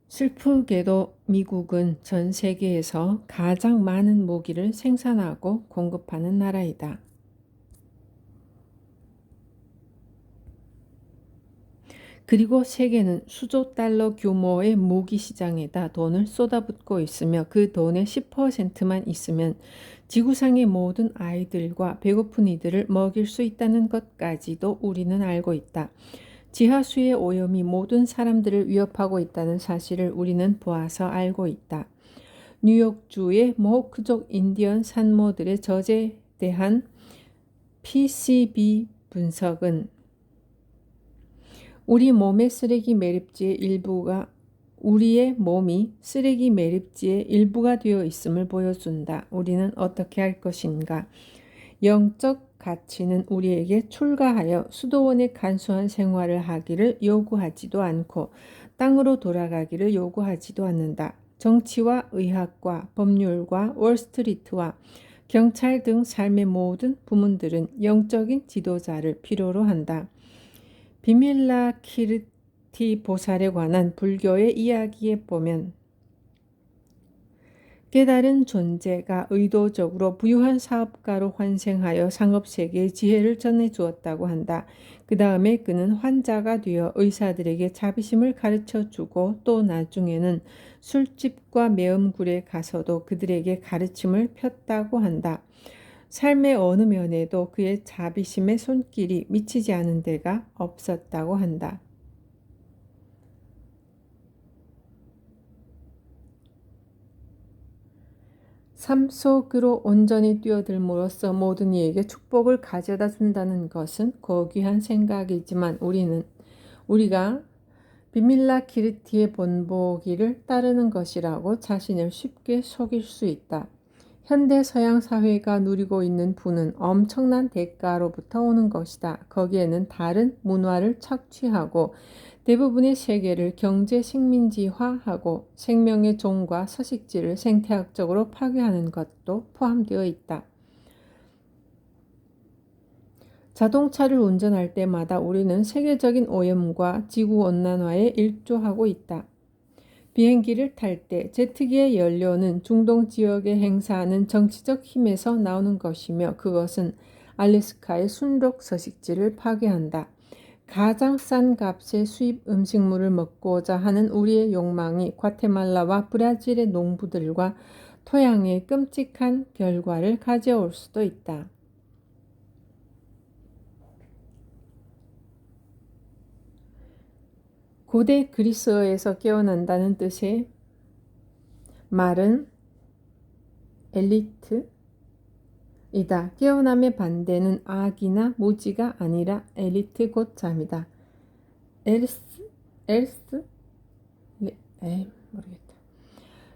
슬프게도 미국은 전 세계에서 가장 많은 모기를 생산하고 공급하는 나라이다. 그리고 세계는 수조 달러 규모의 모기 시장에다 돈을 쏟아붓고 있으며 그 돈의 10%만 있으면 지구상의 모든 아이들과 배고픈 이들을 먹일 수 있다는 것까지도 우리는 알고 있다. 지하수의 오염이 모든 사람들을 위협하고 있다는 사실을 우리는 보아서 알고 있다. 뉴욕주의 모호크족 인디언 산모들의 저제에 대한 PCB 분석은 우리의 몸이 쓰레기 매립지의 일부가 되어 있음을 보여준다. 우리는 어떻게 할 것인가? 영적 가치는 우리에게 출가하여 수도원에 간소한 생활을 하기를 요구하지도 않고 땅으로 돌아가기를 요구하지도 않는다. 정치와 의학과 법률과 월스트리트와 경찰 등 삶의 모든 부문들은 영적인 지도자를 필요로 한다. 비밀라 키르티 보살에 관한 불교의 이야기에 보면 깨달은 존재가 의도적으로 부유한 사업가로 환생하여 상업세계의 지혜를 전해주었다고 한다. 그 다음에 그는 환자가 되어 의사들에게 자비심을 가르쳐주고 또 나중에는 술집과 매음굴에 가서도 그들에게 가르침을 폈다고 한다. 삶의 어느 면에도 그의 자비심의 손길이 미치지 않은 데가 없었다고 한다. 삶 속으로 온전히 뛰어들므로써 모든 이에게 축복을 가져다 준다는 것은 고귀한 생각이지만 우리가 비밀라 키르티의 본보기를 따르는 것이라고 자신을 쉽게 속일 수 있다. 현대 서양 사회가 누리고 있는 부는 엄청난 대가로부터 오는 것이다. 거기에는 다른 문화를 착취하고 대부분의 세계를 경제 식민지화하고 생명의 종과 서식지를 생태학적으로 파괴하는 것도 포함되어 있다. 자동차를 운전할 때마다 우리는 세계적인 오염과 지구온난화에 일조하고 있다. 비행기를 탈 때 제트기의 연료는 중동 지역에 행사하는 정치적 힘에서 나오는 것이며 그것은 알래스카의 순록 서식지를 파괴한다. 가장 싼 값의 수입 음식물을 먹고자 하는 우리의 욕망이 과테말라와 브라질의 농부들과 토양에 끔찍한 결과를 가져올 수도 있다. 고대 그리스어에서 깨어난다는 뜻의 말은 엘리트이다. 깨어남의 반대는 악이나 무지가 아니라 엘리트 곧 잠이다. 엘스? 모르겠다.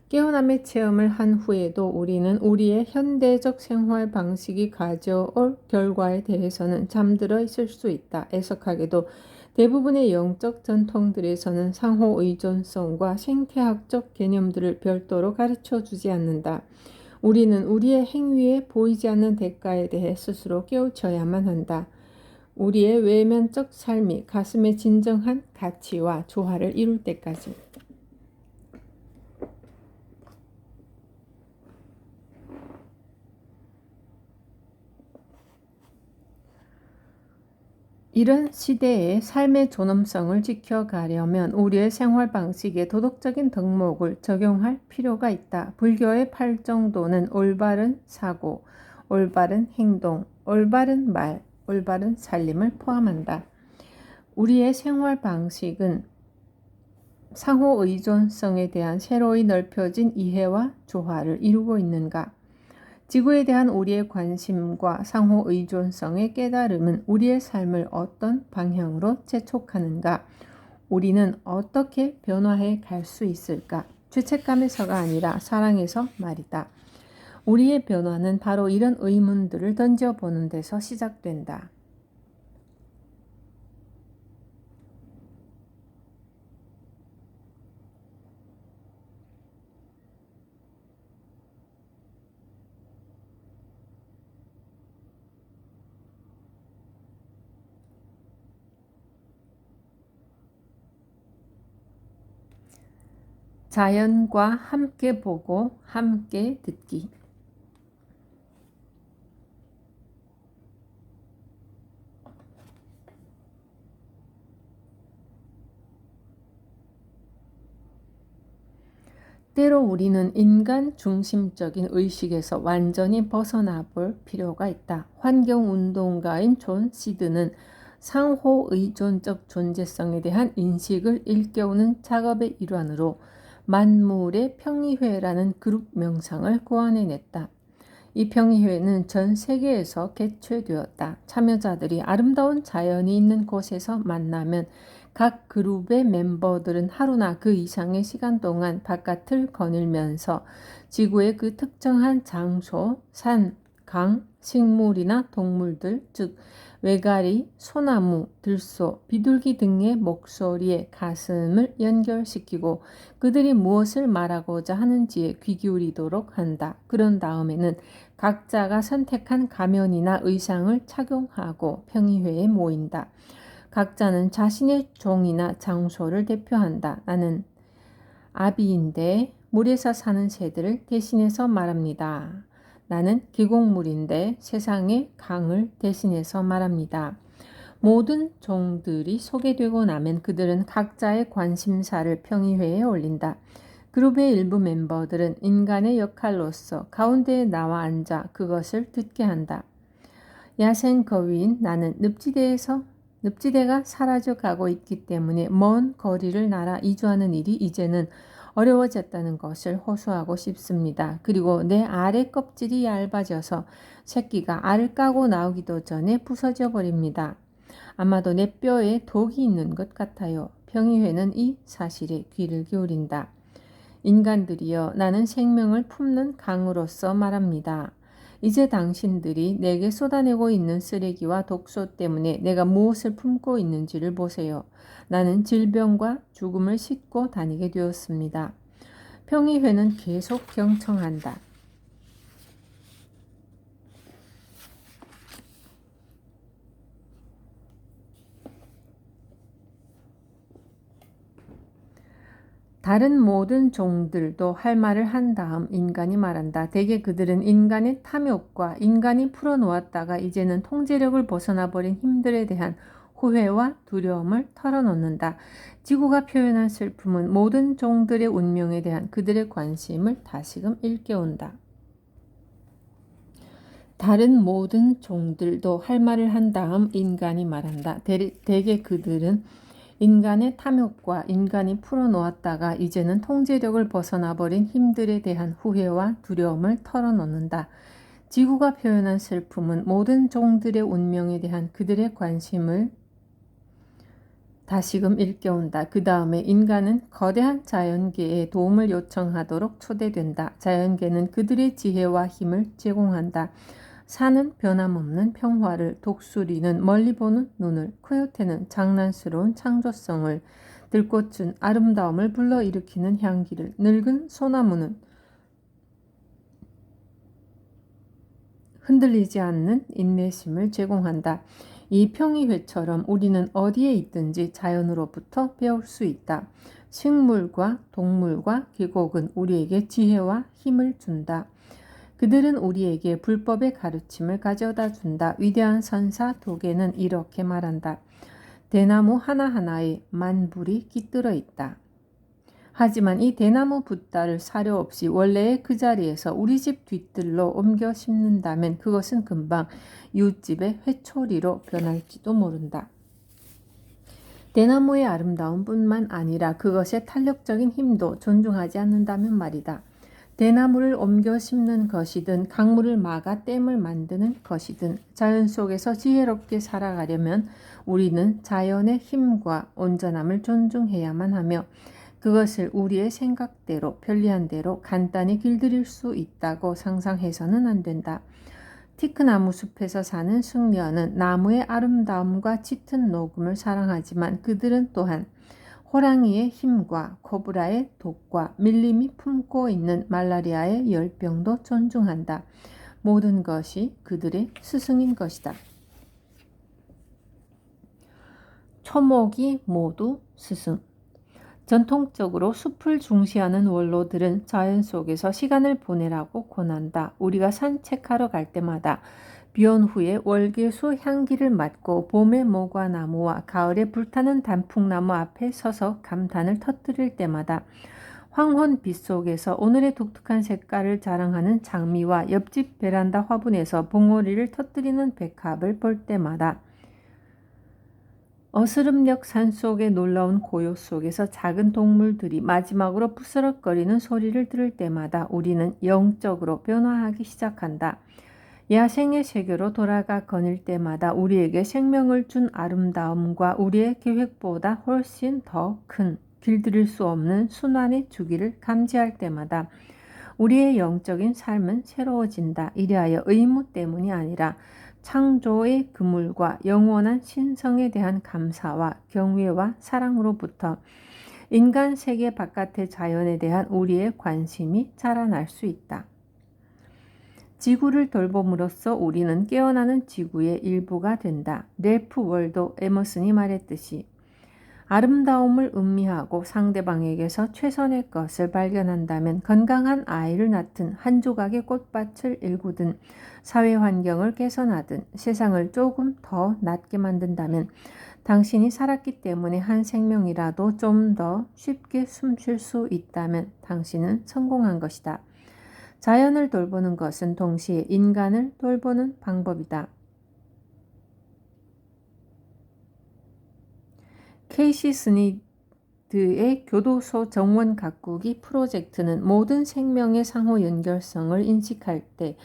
깨어남의 체험을 한 후에도 우리는 우리의 현대적 생활 방식이 가져올 결과에 대해서는 잠들어 있을 수 있다. 애석하게도 대부분의 영적 전통들에서는 상호 의존성과 생태학적 개념들을 별도로 가르쳐 주지 않는다. 우리는 우리의 행위에 보이지 않는 대가에 대해 스스로 깨우쳐야만 한다. 우리의 외면적 삶이 가슴의 진정한 가치와 조화를 이룰 때까지. 이런 시대의 삶의 존엄성을 지켜가려면 우리의 생활 방식에 도덕적인 덕목을 적용할 필요가 있다. 불교의 8정도는 올바른 사고, 올바른 행동, 올바른 말, 올바른 살림을 포함한다. 우리의 생활 방식은 상호 의존성에 대한 새로이 넓혀진 이해와 조화를 이루고 있는가? 지구에 대한 우리의 관심과 상호 의존성의 깨달음은 우리의 삶을 어떤 방향으로 재촉하는가? 우리는 어떻게 변화해 갈 수 있을까? 죄책감에서가 아니라 사랑에서 말이다. 우리의 변화는 바로 이런 의문들을 던져보는 데서 시작된다. 자연과 함께 보고 함께 듣기. 때로 우리는 인간 중심적인 의식에서 완전히 벗어나 볼 필요가 있다. 환경운동가인 존 시드는 상호 의존적 존재성에 대한 인식을 일깨우는 작업의 일환으로 만물의 평의회라는 그룹 명상을 고안해냈다. 이 평의회는 전 세계에서 개최되었다. 참여자들이 아름다운 자연이 있는 곳에서 만나면 각 그룹의 멤버들은 하루나 그 이상의 시간 동안 바깥을 거닐면서 지구의 그 특정한 장소, 산, 강, 식물이나 동물들, 즉 외가리, 소나무, 들소, 비둘기 등의 목소리에 가슴을 연결시키고 그들이 무엇을 말하고자 하는지에 귀 기울이도록 한다. 그런 다음에는 각자가 선택한 가면이나 의상을 착용하고 평의회에 모인다. 각자는 자신의 종이나 장소를 대표한다. 나는 아비인데 물에서 사는 새들을 대신해서 말합니다. 나는 계곡물인데 세상의 강을 대신해서 말합니다. 모든 종들이 소개되고 나면 그들은 각자의 관심사를 평의회에 올린다. 그룹의 일부 멤버들은 인간의 역할로서 가운데에 나와 앉아 그것을 듣게 한다. 야생 거위인 나는 늪지대가 사라져 가고 있기 때문에 먼 거리를 날아 이주하는 일이 이제는 어려워졌다는 것을 호소하고 싶습니다. 그리고 내 알의 껍질이 얇아져서 새끼가 알을 까고 나오기도 전에 부서져 버립니다. 아마도 내 뼈에 독이 있는 것 같아요. 평의회는 이 사실에 귀를 기울인다. 인간들이여, 나는 생명을 품는 강으로서 말합니다. 이제 당신들이 내게 쏟아내고 있는 쓰레기와 독소 때문에 내가 무엇을 품고 있는지를 보세요. 나는 질병과 죽음을 싣고 다니게 되었습니다. 평의회는 계속 경청한다. 다른 모든 종들도 할 말을 한 다음 인간이 말한다. 대개 그들은 인간의 탐욕과 인간이 풀어놓았다가 이제는 통제력을 벗어나 버린 힘들에 대한 후회와 두려움을 털어놓는다. 지구가 표현한 슬픔은 모든 종들의 운명에 대한 그들의 관심을 다시금 일깨운다. 다른 모든 종들도 할 말을 한 다음 인간이 말한다. 대개 그들은 인간의 탐욕과 인간이 풀어놓았다가 이제는 통제력을 벗어나 버린 힘들에 대한 후회와 두려움을 털어놓는다. 지구가 표현한 슬픔은 모든 종들의 운명에 대한 그들의 관심을 다시금 일깨운다. 그 다음에 인간은 거대한 자연계에 도움을 요청하도록 초대된다. 자연계는 그들의 지혜와 힘을 제공한다. 산은 변함없는 평화를, 독수리는 멀리 보는 눈을, 코요테는 장난스러운 창조성을, 들꽃은 아름다움을 불러일으키는 향기를, 늙은 소나무는 흔들리지 않는 인내심을 제공한다. 이 평의회처럼 우리는 어디에 있든지 자연으로부터 배울 수 있다. 식물과 동물과 계곡은 우리에게 지혜와 힘을 준다. 그들은 우리에게 불법의 가르침을 가져다 준다. 위대한 선사 도계는 이렇게 말한다. 대나무 하나하나에 만불이 깃들어 있다. 하지만 이 대나무 붓다를 사료 없이 원래의 그 자리에서 우리 집 뒤뜰로 옮겨 심는다면 그것은 금방 이웃집의 회초리로 변할지도 모른다. 대나무의 아름다움뿐만 아니라 그것의 탄력적인 힘도 존중하지 않는다면 말이다. 대나무를 옮겨 심는 것이든 강물을 막아 댐을 만드는 것이든 자연 속에서 지혜롭게 살아가려면 우리는 자연의 힘과 온전함을 존중해야만 하며 그것을 우리의 생각대로 편리한 대로 간단히 길들일 수 있다고 상상해서는 안 된다. 티크나무 숲에서 사는 승려는 나무의 아름다움과 짙은 녹음을 사랑하지만 그들은 또한 호랑이의 힘과 코브라의 독과 밀림이 품고 있는 말라리아의 열병도 존중한다. 모든 것이 그들의 스승인 것이다. 초목이 모두 스승. 전통적으로 숲을 중시하는 원로들은 자연 속에서 시간을 보내라고 권한다. 우리가 산책하러 갈 때마다 비온 후에 월계수 향기를 맡고 봄의 모과나무와 가을에 불타는 단풍나무 앞에 서서 감탄을 터뜨릴 때마다 황혼 빛 속에서 오늘의 독특한 색깔을 자랑하는 장미와 옆집 베란다 화분에서 봉오리를 터뜨리는 백합을 볼 때마다 어스름역 산속의 놀라운 고요 속에서 작은 동물들이 마지막으로 부스럭거리는 소리를 들을 때마다 우리는 영적으로 변화하기 시작한다. 야생의 세계로 돌아가 거닐 때마다 우리에게 생명을 준 아름다움과 우리의 계획보다 훨씬 더 큰 길들일 수 없는 순환의 주기를 감지할 때마다 우리의 영적인 삶은 새로워진다. 이리하여 의무 때문이 아니라 창조의 그물과 영원한 신성에 대한 감사와 경외와 사랑으로부터 인간 세계 바깥의 자연에 대한 우리의 관심이 자라날 수 있다. 지구를 돌봄으로써 우리는 깨어나는 지구의 일부가 된다. 렐프 월도 에머슨이 말했듯이 아름다움을 음미하고 상대방에게서 최선의 것을 발견한다면 건강한 아이를 낳든 한 조각의 꽃밭을 일구든 사회 환경을 개선하든 세상을 조금 더 낫게 만든다면 당신이 살았기 때문에 한 생명이라도 좀 더 쉽게 숨 쉴 수 있다면 당신은 성공한 것이다. 자연을 돌보는 것은 동시에 인간을 돌보는 방법이다. 케이시 스니드의 교도소 정원 가꾸기 프로젝트는 모든 생명의 상호 연결성을 인식할 때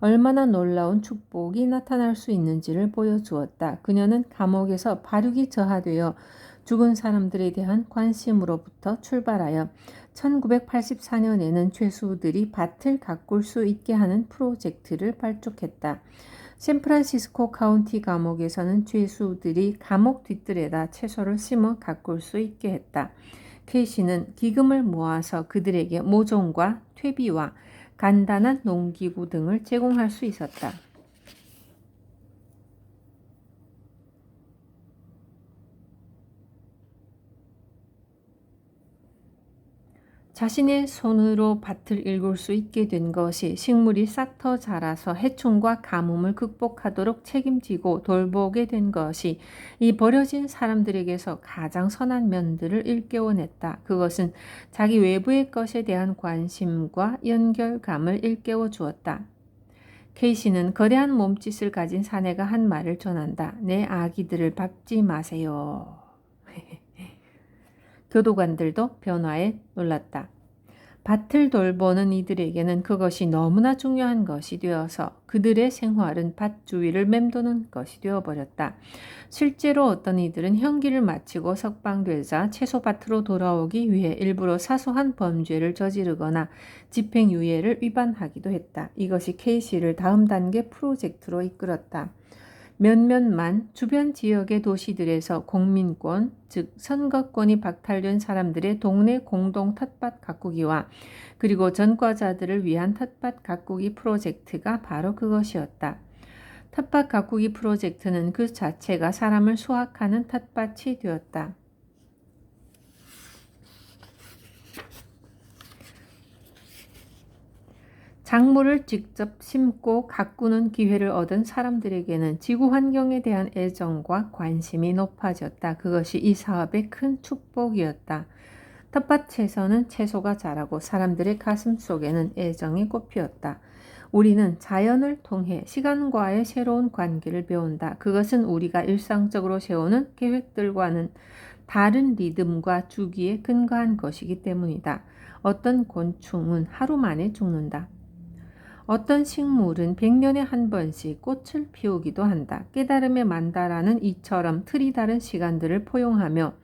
얼마나 놀라운 축복이 나타날 수 있는지를 보여주었다. 그녀는 감옥에서 발육이 저하되어 죽은 사람들에 대한 관심으로부터 출발하여 1984년에는 죄수들이 밭을 가꿀 수 있게 하는 프로젝트를 발족했다. 샌프란시스코 카운티 감옥에서는 죄수들이 감옥 뒤뜰에다 채소를 심어 가꿀 수 있게 했다. 케이시는 기금을 모아서 그들에게 모종과 퇴비와 간단한 농기구 등을 제공할 수 있었다. 자신의 손으로 밭을 일굴 수 있게 된 것이 식물이 싹터 자라서 해충과 가뭄을 극복하도록 책임지고 돌보게 된 것이 이 버려진 사람들에게서 가장 선한 면들을 일깨워냈다. 그것은 자기 외부의 것에 대한 관심과 연결감을 일깨워 주었다. 케이시는 거대한 몸짓을 가진 사내가 한 말을 전한다. 내 아기들을 밟지 마세요. 교도관들도 변화에 놀랐다. 밭을 돌보는 이들에게는 그것이 너무나 중요한 것이 되어서 그들의 생활은 밭 주위를 맴도는 것이 되어버렸다. 실제로 어떤 이들은 형기를 마치고 석방되자 채소밭으로 돌아오기 위해 일부러 사소한 범죄를 저지르거나 집행유예를 위반하기도 했다. 이것이 케이시를 다음 단계 프로젝트로 이끌었다. 몇몇만 주변 지역의 도시들에서 공민권, 즉 선거권이 박탈된 사람들의 동네 공동 텃밭 가꾸기와 그리고 전과자들을 위한 텃밭 가꾸기 프로젝트가 바로 그것이었다. 텃밭 가꾸기 프로젝트는 그 자체가 사람을 수확하는 텃밭이 되었다. 작물을 직접 심고 가꾸는 기회를 얻은 사람들에게는 지구 환경에 대한 애정과 관심이 높아졌다. 그것이 이 사업의 큰 축복이었다. 텃밭에서는 채소가 자라고 사람들의 가슴 속에는 애정이 꽃피었다. 우리는 자연을 통해 시간과의 새로운 관계를 배운다. 그것은 우리가 일상적으로 세우는 계획들과는 다른 리듬과 주기에 근거한 것이기 때문이다. 어떤 곤충은 하루 만에 죽는다. 어떤 식물은 100년에 한 번씩 꽃을 피우기도 한다. 깨달음의 만다라는 이처럼 틀이 다른 시간들을 포용하며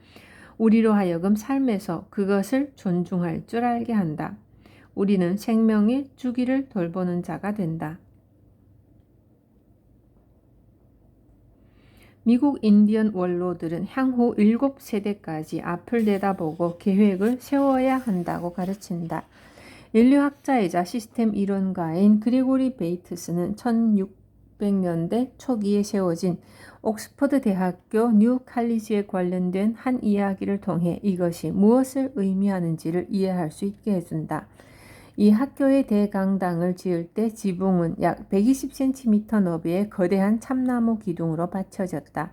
우리로 하여금 삶에서 그것을 존중할 줄 알게 한다. 우리는 생명의 주기를 돌보는 자가 된다. 미국 인디언 원로들은 향후 7세대까지 앞을 내다보고 계획을 세워야 한다고 가르친다. 인류학자이자 시스템 이론가인 그레고리 베이트스는 1600년대 초기에 세워진 옥스퍼드 대학교 뉴 칼리지에 관련된 한 이야기를 통해 이것이 무엇을 의미하는지를 이해할 수 있게 해준다. 이 학교의 대강당을 지을 때 지붕은 약 120cm 너비의 거대한 참나무 기둥으로 받쳐졌다.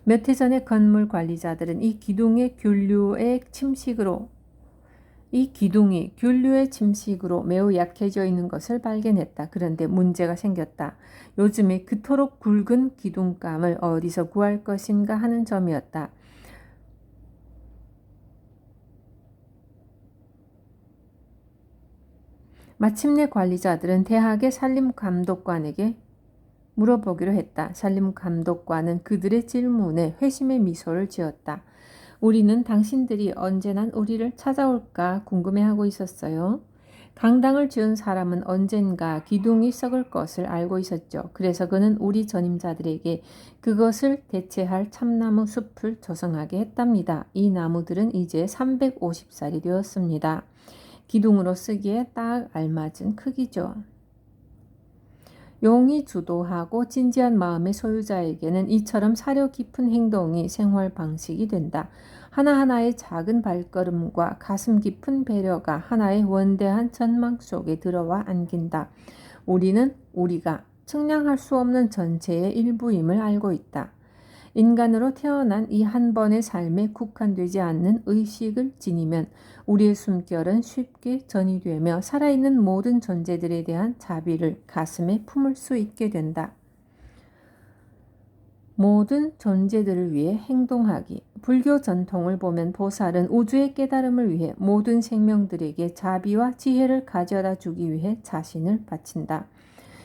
몇 해 전에 건물 관리자들은 이 기둥이 균류의 침식으로 매우 약해져 있는 것을 발견했다. 그런데 문제가 생겼다. 요즘에 그토록 굵은 기둥감을 어디서 구할 것인가 하는 점이었다. 마침내 관리자들은 대학의 산림감독관에게 물어보기로 했다. 산림감독관은 그들의 질문에 회심의 미소를 지었다. 우리는 당신들이 언제나 우리를 찾아올까 궁금해하고 있었어요. 강당을 지은 사람은 언젠가 기둥이 썩을 것을 알고 있었죠. 그래서 그는 우리 전임자들에게 그것을 대체할 참나무 숲을 조성하게 했답니다. 이 나무들은 이제 350살이 되었습니다. 기둥으로 쓰기에 딱 알맞은 크기죠. 용이 주도하고 진지한 마음의 소유자에게는 이처럼 사려 깊은 행동이 생활 방식이 된다. 하나하나의 작은 발걸음과 가슴 깊은 배려가 하나의 원대한 전망 속에 들어와 안긴다. 우리는 우리가 측량할 수 없는 전체의 일부임을 알고 있다. 인간으로 태어난 이 한 번의 삶에 국한되지 않는 의식을 지니면 우리의 숨결은 쉽게 전이되며 살아있는 모든 존재들에 대한 자비를 가슴에 품을 수 있게 된다. 모든 존재들을 위해 행동하기. 불교 전통을 보면 보살은 우주의 깨달음을 위해 모든 생명들에게 자비와 지혜를 가져다 주기 위해 자신을 바친다.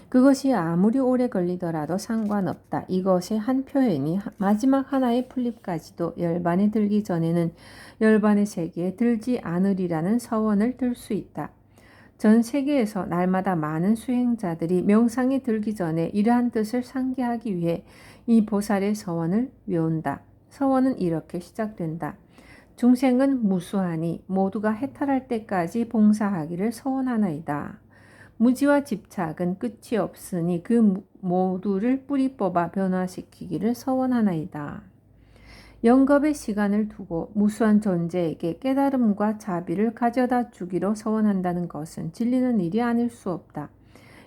그것이 아무리 오래 걸리더라도 상관없다. 이것의 한 표현이 마지막 하나의 풀립까지도 열반에 들기 전에는 열반의 세계에 들지 않으리라는 서원을 들 수 있다. 전 세계에서 날마다 많은 수행자들이 명상에 들기 전에 이러한 뜻을 상기하기 위해 이 보살의 서원을 외운다. 서원은 이렇게 시작된다. 중생은 무수하니 모두가 해탈할 때까지 봉사하기를 서원하나이다. 무지와 집착은 끝이 없으니 그 모두를 뿌리 뽑아 변화시키기를 서원하나이다. 영겁의 시간을 두고 무수한 존재에게 깨달음과 자비를 가져다 주기로 서원한다는 것은 질리는 일이 아닐 수 없다.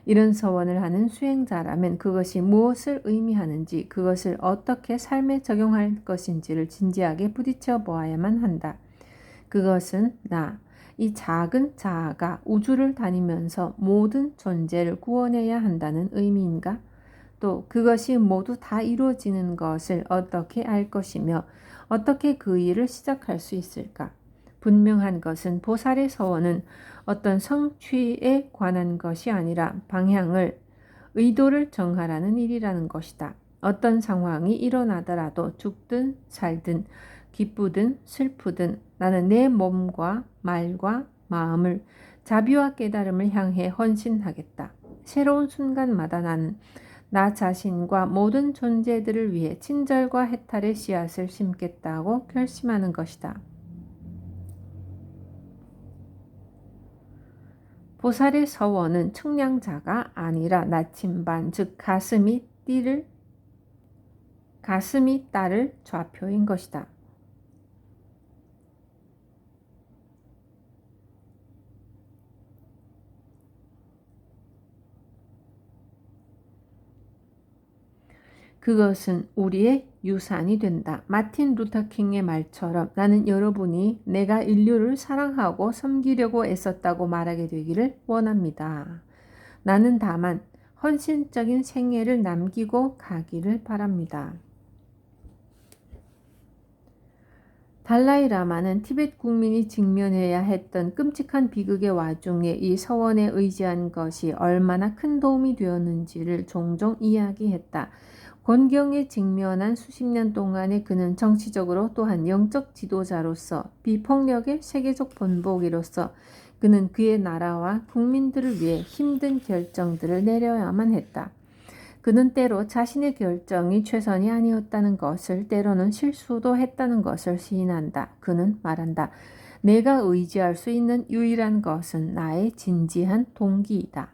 이런 서원을 하는 수행자라면 그것이 무엇을 의미하는지, 그것을 어떻게 삶에 적용할 것인지를 진지하게 부딪혀 보아야만 한다. 그것은 이 작은 자아가 우주를 다니면서 모든 존재를 구원해야 한다는 의미인가? 또 그것이 모두 다 이루어지는 것을 어떻게 알 것이며 어떻게 그 일을 시작할 수 있을까? 분명한 것은 보살의 서원은 어떤 성취에 관한 것이 아니라 방향을, 의도를 정하라는 일이라는 것이다. 어떤 상황이 일어나더라도 죽든 살든 기쁘든 슬프든 나는 내 몸과 말과 마음을 자비와 깨달음을 향해 헌신하겠다. 새로운 순간마다 나는 나 자신과 모든 존재들을 위해 친절과 해탈의 씨앗을 심겠다고 결심하는 것이다. 보살의 서원은 측량자가 아니라 나침반, 즉 가슴이 따를 좌표인 것이다. 그것은 우리의 유산이 된다. 마틴 루터킹의 말처럼 나는 여러분이 내가 인류를 사랑하고 섬기려고 애썼다고 말하게 되기를 원합니다. 나는 다만 헌신적인 생애를 남기고 가기를 바랍니다. 달라이라마는 티베트 국민이 직면해야 했던 끔찍한 비극의 와중에 이 서원에 의지한 것이 얼마나 큰 도움이 되었는지를 종종 이야기했다. 곤경에 직면한 수십 년 동안에 그는 정치적으로 또한 영적 지도자로서 비폭력의 세계적 본보기로서 그는 그의 나라와 국민들을 위해 힘든 결정들을 내려야만 했다. 그는 때로 자신의 결정이 최선이 아니었다는 것을, 때로는 실수도 했다는 것을 시인한다. 그는 말한다. 내가 의지할 수 있는 유일한 것은 나의 진지한 동기이다.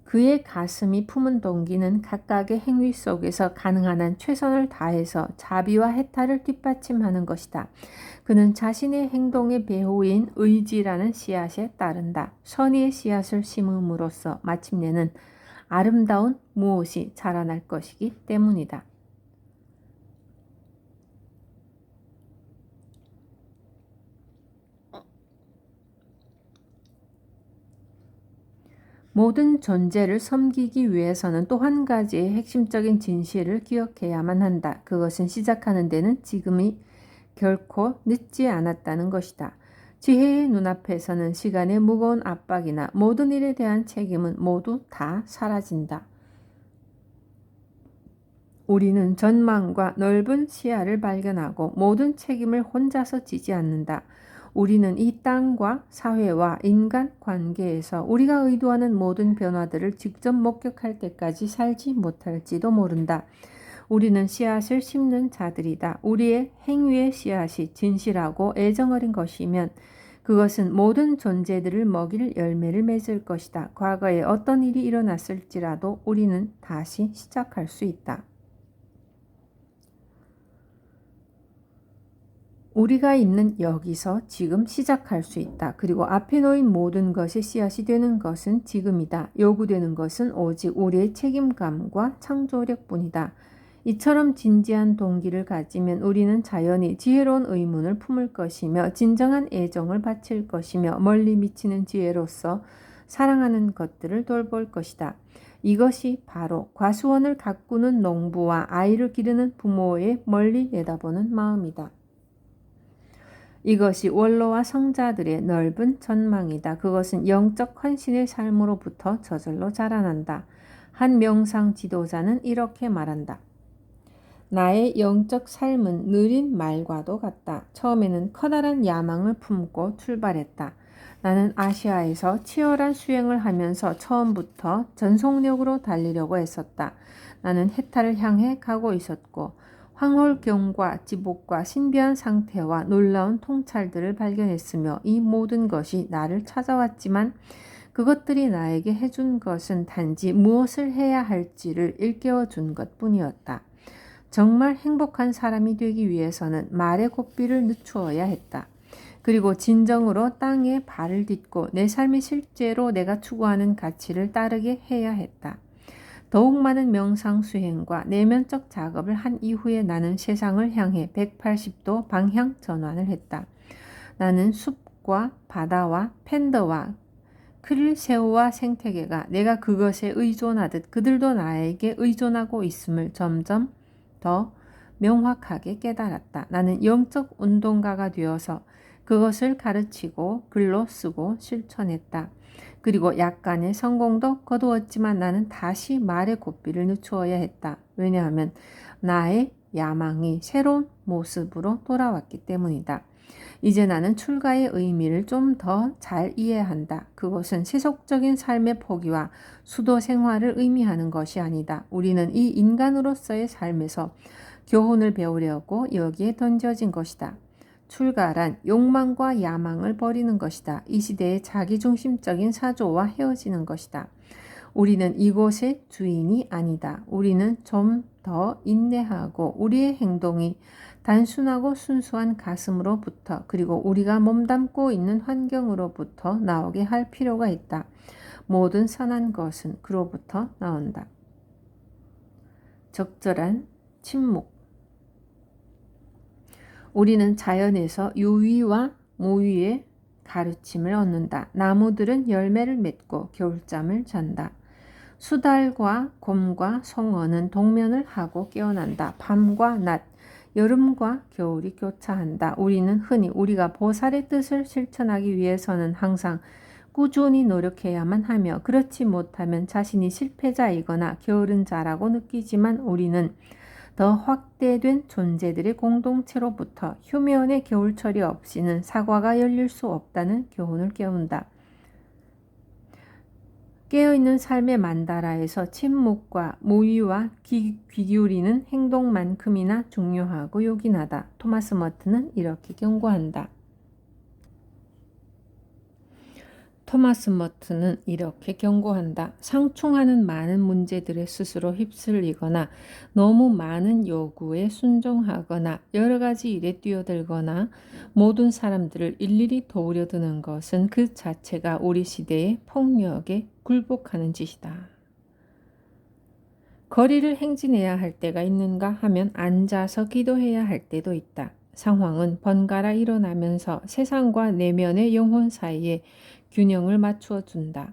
그의 가슴이 품은 동기는 각각의 행위 속에서 가능한 한 최선을 다해서 자비와 해탈을 뒷받침하는 것이다. 그는 자신의 행동의 배후인 의지라는 씨앗에 따른다. 선의의 씨앗을 심음으로써 마침내는 아름다운 무엇이 자라날 것이기 때문이다. 모든 존재를 섬기기 위해서는 또 한 가지의 핵심적인 진실을 기억해야만 한다. 그것은 시작하는 데는 지금이 결코 늦지 않았다는 것이다. 지혜의 눈앞에서는 시간의 무거운 압박이나 모든 일에 대한 책임은 모두 다 사라진다. 우리는 전망과 넓은 시야를 발견하고 모든 책임을 혼자서 지지 않는다. 우리는 이 땅과 사회와 인간 관계에서 우리가 의도하는 모든 변화들을 직접 목격할 때까지 살지 못할지도 모른다. 우리는 씨앗을 심는 자들이다. 우리의 행위의 씨앗이 진실하고 애정어린 것이면 그것은 모든 존재들을 먹일 열매를 맺을 것이다. 과거에 어떤 일이 일어났을지라도 우리는 다시 시작할 수 있다. 우리가 있는 여기서 지금 시작할 수 있다. 그리고 앞에 놓인 모든 것이 씨앗이 되는 것은 지금이다. 요구되는 것은 오직 우리의 책임감과 창조력뿐이다. 이처럼 진지한 동기를 가지면 우리는 자연히 지혜로운 의문을 품을 것이며 진정한 애정을 바칠 것이며 멀리 미치는 지혜로서 사랑하는 것들을 돌볼 것이다. 이것이 바로 과수원을 가꾸는 농부와 아이를 기르는 부모의 멀리 내다보는 마음이다. 이것이 원로와 성자들의 넓은 전망이다. 그것은 영적 헌신의 삶으로부터 저절로 자라난다. 한 명상 지도자는 이렇게 말한다. 나의 영적 삶은 느린 말과도 같다. 처음에는 커다란 야망을 품고 출발했다. 나는 아시아에서 치열한 수행을 하면서 처음부터 전속력으로 달리려고 했었다. 나는 해탈을 향해 가고 있었고 황홀경과 지복과 신비한 상태와 놀라운 통찰들을 발견했으며 이 모든 것이 나를 찾아왔지만 그것들이 나에게 해준 것은 단지 무엇을 해야 할지를 일깨워 준 것뿐이었다. 정말 행복한 사람이 되기 위해서는 말의 고삐를 늦추어야 했다. 그리고 진정으로 땅에 발을 딛고 내 삶이 실제로 내가 추구하는 가치를 따르게 해야 했다. 더욱 많은 명상 수행과 내면적 작업을 한 이후에 나는 세상을 향해 180도 방향 전환을 했다. 나는 숲과 바다와 팬더와 크릴새우와 생태계가 내가 그것에 의존하듯 그들도 나에게 의존하고 있음을 점점 더 명확하게 깨달았다. 나는 영적 운동가가 되어서 그것을 가르치고 글로 쓰고 실천했다. 그리고 약간의 성공도 거두었지만 나는 다시 말의 고삐를 늦추어야 했다. 왜냐하면 나의 야망이 새로운 모습으로 돌아왔기 때문이다. 이제 나는 출가의 의미를 좀 더 잘 이해한다. 그것은 세속적인 삶의 포기와 수도 생활을 의미하는 것이 아니다. 우리는 이 인간으로서의 삶에서 교훈을 배우려고 여기에 던져진 것이다. 출가란 욕망과 야망을 버리는 것이다. 이 시대의 자기중심적인 사조와 헤어지는 것이다. 우리는 이곳의 주인이 아니다. 우리는 좀 더 인내하고 우리의 행동이 단순하고 순수한 가슴으로부터 그리고 우리가 몸담고 있는 환경으로부터 나오게 할 필요가 있다. 모든 선한 것은 그로부터 나온다. 적절한 침묵. 우리는 자연에서 유위와 무위의 가르침을 얻는다. 나무들은 열매를 맺고 겨울잠을 잔다. 수달과 곰과 송어는 동면을 하고 깨어난다. 밤과 낮, 여름과 겨울이 교차한다. 우리는 흔히 우리가 보살의 뜻을 실천하기 위해서는 항상 꾸준히 노력해야만 하며 그렇지 못하면 자신이 실패자이거나 게으른 자라고 느끼지만 우리는 더 확대된 존재들의 공동체로부터 휴면의 겨울철이 없이는 사과가 열릴 수 없다는 교훈을 깨운다. 깨어있는 삶의 만다라에서 침묵과 무위와 귀 기울이는 행동만큼이나 중요하고 요긴하다. 토마스 머튼은 이렇게 경고한다. 토마스 머튼은 이렇게 경고한다. 상충하는 많은 문제들에 스스로 휩쓸리거나 너무 많은 요구에 순종하거나 여러 가지 일에 뛰어들거나 모든 사람들을 일일이 도우려 드는 것은 그 자체가 우리 시대의 폭력에 굴복하는 짓이다. 거리를 행진해야 할 때가 있는가 하면 앉아서 기도해야 할 때도 있다. 상황은 번갈아 일어나면서 세상과 내면의 영혼 사이에 균형을 맞추어 준다.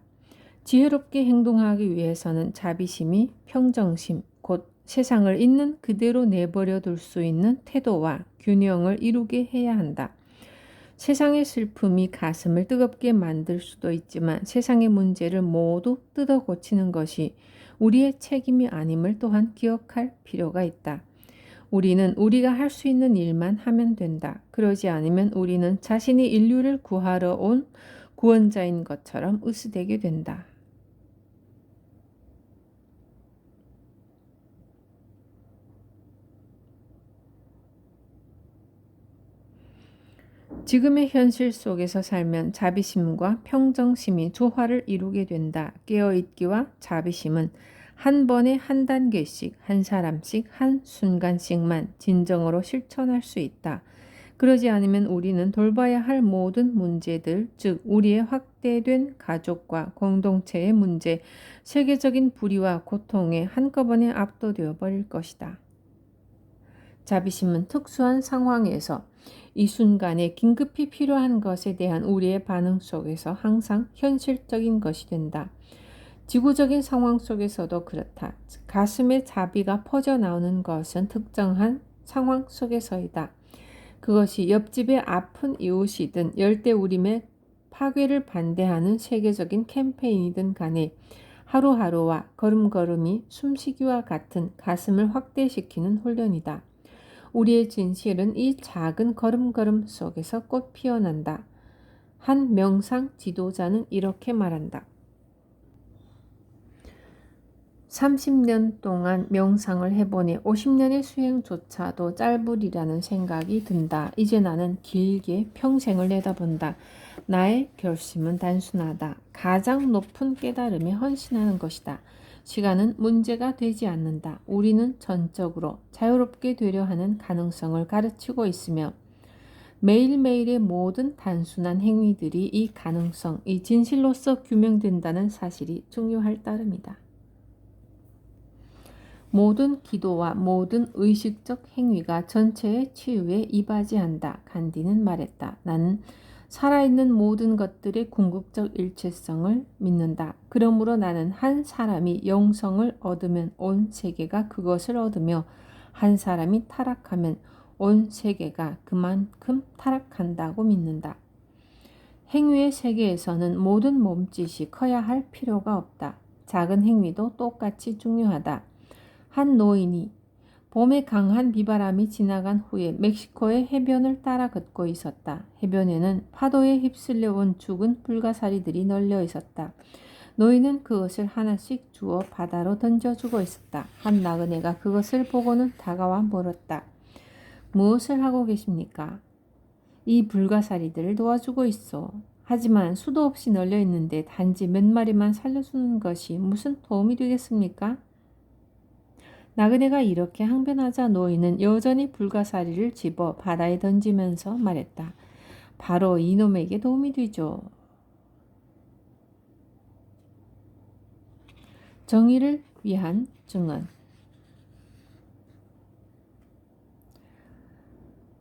지혜롭게 행동하기 위해서는 자비심이 평정심, 곧 세상을 있는 그대로 내버려 둘 수 있는 태도와 균형을 이루게 해야 한다. 세상의 슬픔이 가슴을 뜨겁게 만들 수도 있지만 세상의 문제를 모두 뜯어 고치는 것이 우리의 책임이 아님을 또한 기억할 필요가 있다. 우리는 우리가 할 수 있는 일만 하면 된다. 그러지 않으면 우리는 자신이 인류를 구하러 온 구원자인 것처럼 으스대게 된다. 지금의 현실 속에서 살면 자비심과 평정심이 조화를 이루게 된다. 깨어있기와 자비심은 한 번에 한 단계씩, 한 사람씩, 한 순간씩만 진정으로 실천할 수 있다. 그러지 않으면 우리는 돌봐야 할 모든 문제들, 즉 우리의 확대된 가족과 공동체의 문제, 세계적인 불의와 고통에 한꺼번에 압도되어 버릴 것이다. 자비심은 특수한 상황에서 이 순간에 긴급히 필요한 것에 대한 우리의 반응 속에서 항상 현실적인 것이 된다. 지구적인 상황 속에서도 그렇다. 가슴에 자비가 퍼져나오는 것은 특정한 상황 속에서이다. 그것이 옆집의 아픈 이웃이든 열대우림의 파괴를 반대하는 세계적인 캠페인이든 간에 하루하루와 걸음걸음이 숨쉬기와 같은 가슴을 확대시키는 훈련이다. 우리의 진실은 이 작은 걸음걸음 속에서 꽃 피어난다. 한 명상 지도자는 이렇게 말한다. 30년 동안 명상을 해보니 50년의 수행조차도 짧으리라는 생각이 든다. 이제 나는 길게 평생을 내다본다. 나의 결심은 단순하다. 가장 높은 깨달음에 헌신하는 것이다. 시간은 문제가 되지 않는다. 우리는 전적으로 자유롭게 되려 하는 가능성을 가르치고 있으며 매일매일의 모든 단순한 행위들이 이 가능성, 이 진실로서 규명된다는 사실이 중요할 따름이다. 모든 기도와 모든 의식적 행위가 전체의 치유에 이바지한다. 간디는 말했다. 나는 살아있는 모든 것들의 궁극적 일체성을 믿는다. 그러므로 나는 한 사람이 영성을 얻으면 온 세계가 그것을 얻으며 한 사람이 타락하면 온 세계가 그만큼 타락한다고 믿는다. 행위의 세계에서는 모든 몸짓이 커야 할 필요가 없다. 작은 행위도 똑같이 중요하다. 한 노인이 봄에 강한 비바람이 지나간 후에 멕시코의 해변을 따라 걷고 있었다. 해변에는 파도에 휩쓸려 온 죽은 불가사리들이 널려 있었다. 노인은 그것을 하나씩 주워 바다로 던져주고 있었다. 한 나그네가 그것을 보고는 다가와 물었다. 무엇을 하고 계십니까? 이 불가사리들을 도와주고 있어. 하지만 수도 없이 널려 있는데 단지 몇 마리만 살려주는 것이 무슨 도움이 되겠습니까? 나그네가 이렇게 항변하자 노인은 여전히 불가사리를 집어 바다에 던지면서 말했다. 바로 이놈에게 도움이 되죠. 정의를 위한 증언.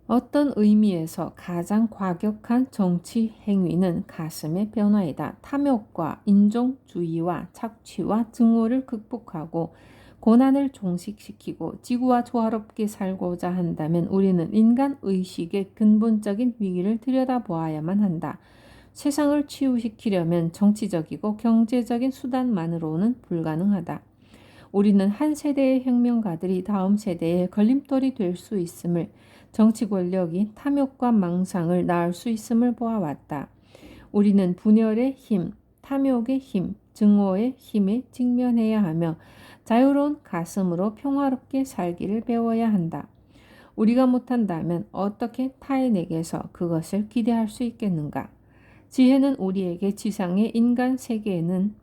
어떤 의미에서 가장 과격한 정치 행위는 가슴의 변화이다. 탐욕과 인종주의와 착취와 증오를 극복하고 고난을 종식시키고 지구와 조화롭게 살고자 한다면 우리는 인간 의식의 근본적인 위기를 들여다보아야만 한다. 세상을 치유시키려면 정치적이고 경제적인 수단만으로는 불가능하다. 우리는 한 세대의 혁명가들이 다음 세대의 걸림돌이 될 수 있음을, 정치 권력이 탐욕과 망상을 낳을 수 있음을 보아왔다. 우리는 분열의 힘, 탐욕의 힘, 증오의 힘에 직면해야 하며 자유로운 가슴으로 평화롭게 살기를 배워야 한다. 우리가 못한다면 어떻게 타인에게서 그것을 기대할 수 있겠는가? 지혜는 우리에게 지상의 인간 세계에는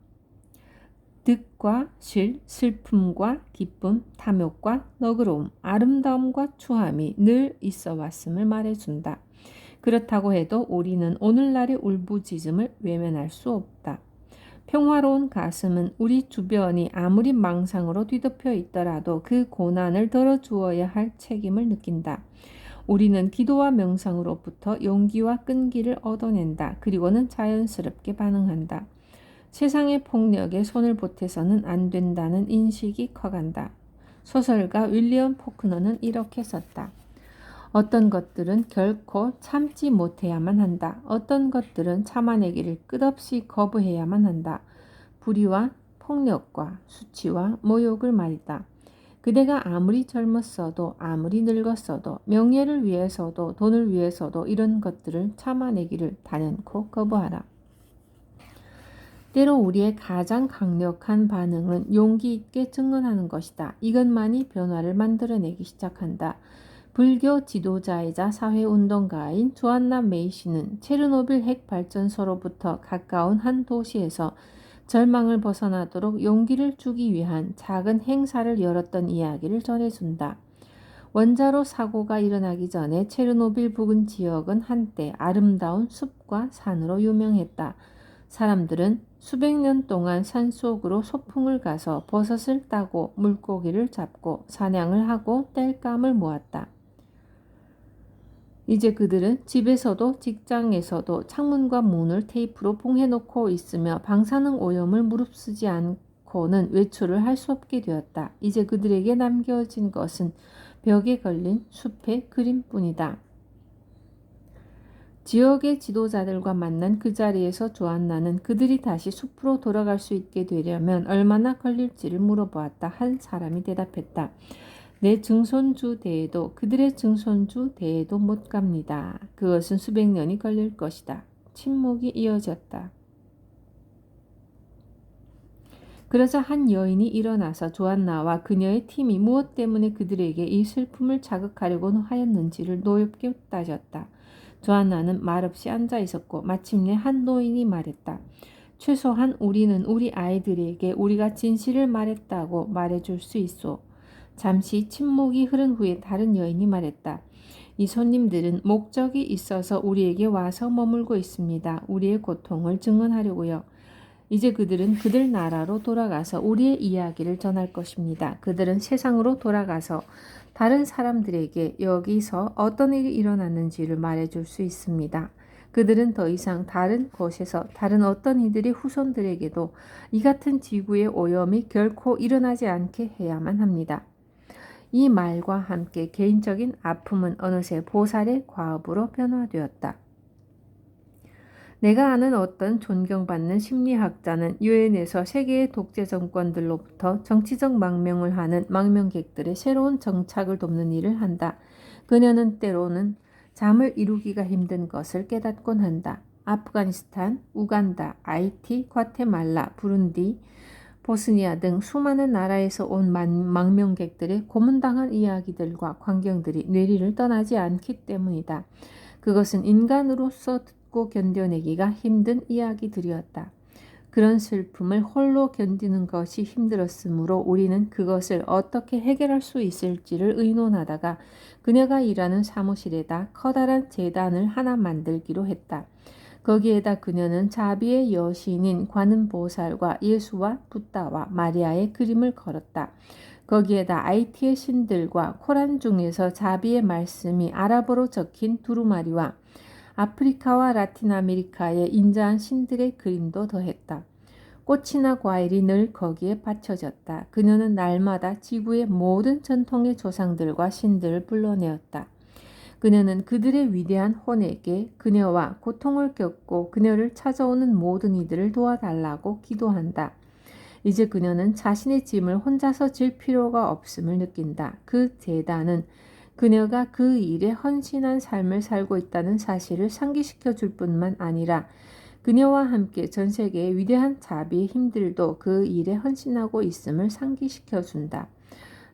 득과 실, 슬픔과 기쁨, 탐욕과 너그러움, 아름다움과 추함이 늘 있어 왔음을 말해준다. 그렇다고 해도 우리는 오늘날의 울부짖음을 외면할 수 없다. 평화로운 가슴은 우리 주변이 아무리 망상으로 뒤덮여 있더라도 그 고난을 덜어주어야 할 책임을 느낀다. 우리는 기도와 명상으로부터 용기와 끈기를 얻어낸다. 그리고는 자연스럽게 반응한다. 세상의 폭력에 손을 보태서는 안 된다는 인식이 커간다. 소설가 윌리엄 포크너는 이렇게 썼다. 어떤 것들은 결코 참지 못해야만 한다. 어떤 것들은 참아내기를 끝없이 거부해야만 한다. 불의와 폭력과 수치와 모욕을 말이다. 그대가 아무리 젊었어도 아무리 늙었어도 명예를 위해서도 돈을 위해서도 이런 것들을 참아내기를 단연코 거부하라. 때로 우리의 가장 강력한 반응은 용기 있게 증언하는 것이다. 이것만이 변화를 만들어내기 시작한다. 불교 지도자이자 사회운동가인 조안나 메이시는 체르노빌 핵발전소로부터 가까운 한 도시에서 절망을 벗어나도록 용기를 주기 위한 작은 행사를 열었던 이야기를 전해준다. 원자로 사고가 일어나기 전에 체르노빌 부근 지역은 한때 아름다운 숲과 산으로 유명했다. 사람들은 수백 년 동안 산속으로 소풍을 가서 버섯을 따고 물고기를 잡고 사냥을 하고 땔감을 모았다. 이제 그들은 집에서도 직장에서도 창문과 문을 테이프로 봉해놓고 있으며 방사능 오염을 무릅쓰지 않고는 외출을 할 수 없게 되었다. 이제 그들에게 남겨진 것은 벽에 걸린 숲의 그림뿐이다. 지역의 지도자들과 만난 그 자리에서 조안나는 그들이 다시 숲으로 돌아갈 수 있게 되려면 얼마나 걸릴지를 물어보았다. 한 사람이 대답했다. 내 증손주 대에도 그들의 증손주 대에도 못 갑니다. 그것은 수백 년이 걸릴 것이다. 침묵이 이어졌다. 그러자 한 여인이 일어나서 조안나와 그녀의 팀이 무엇 때문에 그들에게 이 슬픔을 자극하려고 하였는지를 노엽게 따졌다. 조안나는 말없이 앉아 있었고 마침내 한 노인이 말했다. 최소한 우리는 우리 아이들에게 우리가 진실을 말했다고 말해줄 수 있어. 잠시 침묵이 흐른 후에 다른 여인이 말했다. 이 손님들은 목적이 있어서 우리에게 와서 머물고 있습니다. 우리의 고통을 증언하려고요. 이제 그들은 그들 나라로 돌아가서 우리의 이야기를 전할 것입니다. 그들은 세상으로 돌아가서 다른 사람들에게 여기서 어떤 일이 일어났는지를 말해줄 수 있습니다. 그들은 더 이상 다른 곳에서 다른 어떤 이들의 후손들에게도 이 같은 지구의 오염이 결코 일어나지 않게 해야만 합니다. 이 말과 함께 개인적인 아픔은 어느새 보살의 과업으로 변화되었다. 내가 아는 어떤 존경받는 심리학자는 유엔에서 세계의 독재 정권들로부터 정치적 망명을 하는 망명객들의 새로운 정착을 돕는 일을 한다. 그녀는 때로는 잠을 이루기가 힘든 것을 깨닫곤 한다. 아프가니스탄, 우간다, 하이티, 과테말라, 부룬디, 보스니아 등 수많은 나라에서 온 망명객들의 고문당한 이야기들과 광경들이 뇌리를 떠나지 않기 때문이다. 그것은 인간으로서 듣고 견뎌내기가 힘든 이야기들이었다. 그런 슬픔을 홀로 견디는 것이 힘들었으므로 우리는 그것을 어떻게 해결할 수 있을지를 의논하다가 그녀가 일하는 사무실에다 커다란 제단을 하나 만들기로 했다. 거기에다 그녀는 자비의 여신인 관음보살과 예수와 붓다와 마리아의 그림을 걸었다. 거기에다 하이티의 신들과 코란 중에서 자비의 말씀이 아랍어로 적힌 두루마리와 아프리카와 라틴 아메리카의 인자한 신들의 그림도 더했다. 꽃이나 과일이 늘 거기에 받쳐졌다. 그녀는 날마다 지구의 모든 전통의 조상들과 신들을 불러내었다. 그녀는 그들의 위대한 혼에게 그녀와 고통을 겪고 그녀를 찾아오는 모든 이들을 도와달라고 기도한다. 이제 그녀는 자신의 짐을 혼자서 질 필요가 없음을 느낀다. 그 제단은 그녀가 그 일에 헌신한 삶을 살고 있다는 사실을 상기시켜 줄 뿐만 아니라 그녀와 함께 전 세계의 위대한 자비의 힘들도 그 일에 헌신하고 있음을 상기시켜 준다.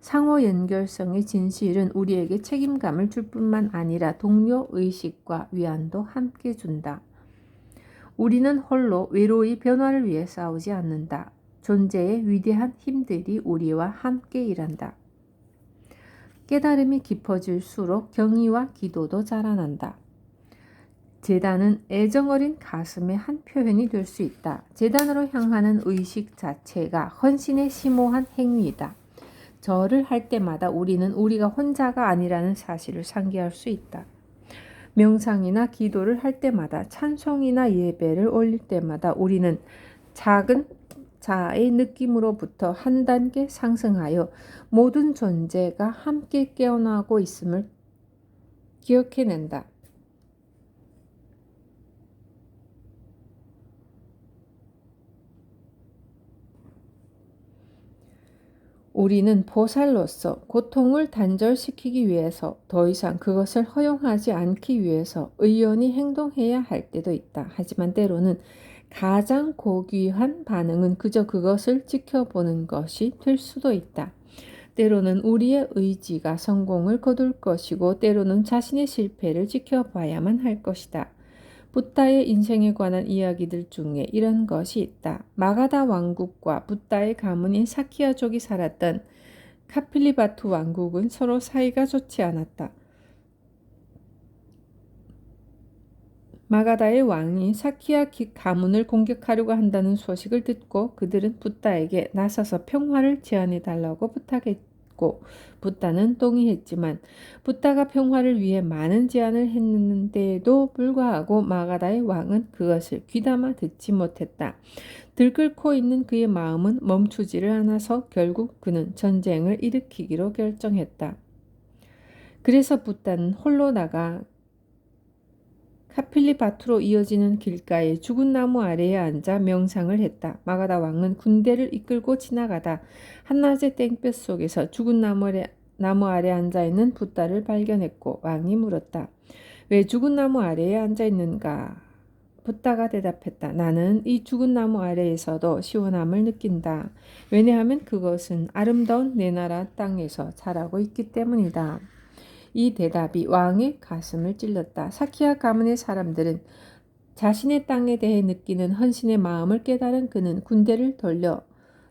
상호 연결성의 진실은 우리에게 책임감을 줄 뿐만 아니라 동료 의식과 위안도 함께 준다. 우리는 홀로 외로이 변화를 위해 싸우지 않는다. 존재의 위대한 힘들이 우리와 함께 일한다. 깨달음이 깊어질수록 경의와 기도도 자라난다. 제단은 애정어린 가슴의 한 표현이 될 수 있다. 제단으로 향하는 의식 자체가 헌신의 심오한 행위이다. 절을 할 때마다 우리는 우리가 혼자가 아니라는 사실을 상기할 수 있다. 명상이나 기도를 할 때마다, 찬송이나 예배를 올릴 때마다 우리는 작은 자아의 느낌으로부터 한 단계 상승하여 모든 존재가 함께 깨어나고 있음을 기억해낸다. 우리는 보살로서 고통을 단절시키기 위해서, 더 이상 그것을 허용하지 않기 위해서 의연히 행동해야 할 때도 있다. 하지만 때로는 가장 고귀한 반응은 그저 그것을 지켜보는 것이 될 수도 있다. 때로는 우리의 의지가 성공을 거둘 것이고, 때로는 자신의 실패를 지켜봐야만 할 것이다. 부다의 인생에 관한 이야기들 중에 이런 것이 있다. 마가다 왕국과 부다의 가문인 사키야족이 살았던 카필리바투 왕국은 서로 사이가 좋지 않았다. 마가다의 왕이 사키야 가문을 공격하려고 한다는 소식을 듣고 그들은 부다에게 나서서 평화를 제안해 달라고 부탁했고, 부다는 동의했지만 부다가 평화를 위해 많은 제안을 했는데도 불구하고 마가다의 왕은 그것을 귀담아 듣지 못했다. 들끓고 있는 그의 마음은 멈추지를 않아서 결국 그는 전쟁을 일으키기로 결정했다. 그래서 부다는 홀로 나가 카필리바투로 이어지는 길가에 죽은 나무 아래에 앉아 명상을 했다. 마가다 왕은 군대를 이끌고 지나가다 한낮의 땡볕 속에서 죽은 나무 아래 앉아있는 부다를 발견했고, 왕이 물었다. 왜 죽은 나무 아래에 앉아있는가? 부다가 대답했다. 나는 이 죽은 나무 아래에서도 시원함을 느낀다. 왜냐하면 그것은 아름다운 내 나라 땅에서 자라고 있기 때문이다. 이 대답이 왕의 가슴을 찔렀다. 사키야 가문의 사람들은 자신의 땅에 대해 느끼는 헌신의 마음을 깨달은 그는 군대를 돌려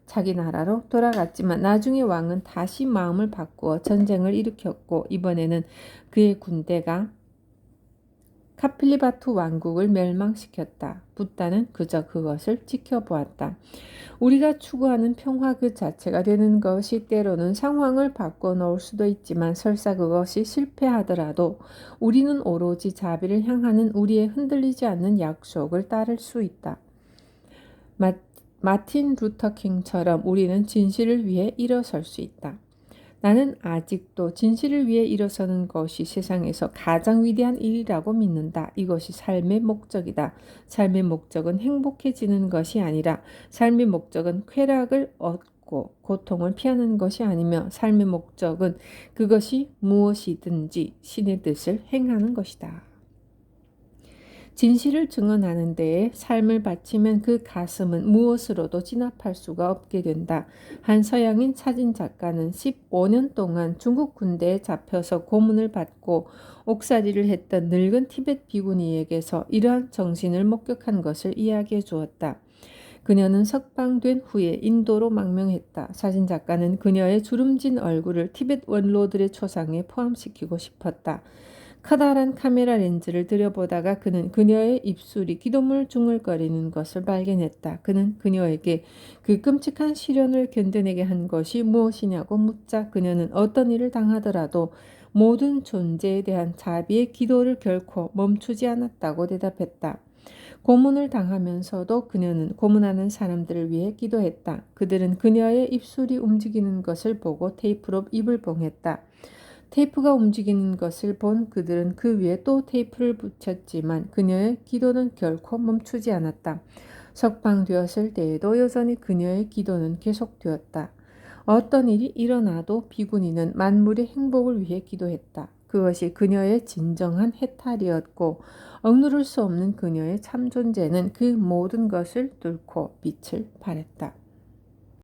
자기 나라로 돌아갔지만 나중에 왕은 다시 마음을 바꾸어 전쟁을 일으켰고, 이번에는 그의 군대가 카필리바투 왕국을 멸망시켰다. 부다는 그저 그것을 지켜보았다. 우리가 추구하는 평화 그 자체가 되는 것이 때로는 상황을 바꿔놓을 수도 있지만, 설사 그것이 실패하더라도 우리는 오로지 자비를 향하는 우리의 흔들리지 않는 약속을 따를 수 있다. 마틴 루터킹처럼 우리는 진실을 위해 일어설 수 있다. 나는 아직도 진실을 위해 일어서는 것이 세상에서 가장 위대한 일이라고 믿는다. 이것이 삶의 목적이다. 삶의 목적은 행복해지는 것이 아니라, 삶의 목적은 쾌락을 얻고 고통을 피하는 것이 아니며, 삶의 목적은 그것이 무엇이든지 신의 뜻을 행하는 것이다. 진실을 증언하는 데에 삶을 바치면 그 가슴은 무엇으로도 진압할 수가 없게 된다. 한 서양인 사진작가는 15년 동안 중국 군대에 잡혀서 고문을 받고 옥살이를 했던 늙은 티베트 비구니에게서 이러한 정신을 목격한 것을 이야기해 주었다. 그녀는 석방된 후에 인도로 망명했다. 사진작가는 그녀의 주름진 얼굴을 티베트 원로들의 초상에 포함시키고 싶었다. 커다란 카메라 렌즈를 들여보다가 그는 그녀의 입술이 기도물 중얼거리는 것을 발견했다. 그는 그녀에게 그 끔찍한 시련을 견뎌내게 한 것이 무엇이냐고 묻자 그녀는 어떤 일을 당하더라도 모든 존재에 대한 자비의 기도를 결코 멈추지 않았다고 대답했다. 고문을 당하면서도 그녀는 고문하는 사람들을 위해 기도했다. 그들은 그녀의 입술이 움직이는 것을 보고 테이프로 입을 봉했다. 테이프가 움직이는 것을 본 그들은 그 위에 또 테이프를 붙였지만 그녀의 기도는 결코 멈추지 않았다. 석방되었을 때에도 여전히 그녀의 기도는 계속되었다. 어떤 일이 일어나도 비구니는 만물의 행복을 위해 기도했다. 그것이 그녀의 진정한 해탈이었고, 억누를 수 없는 그녀의 참 존재는 그 모든 것을 뚫고 빛을 발했다.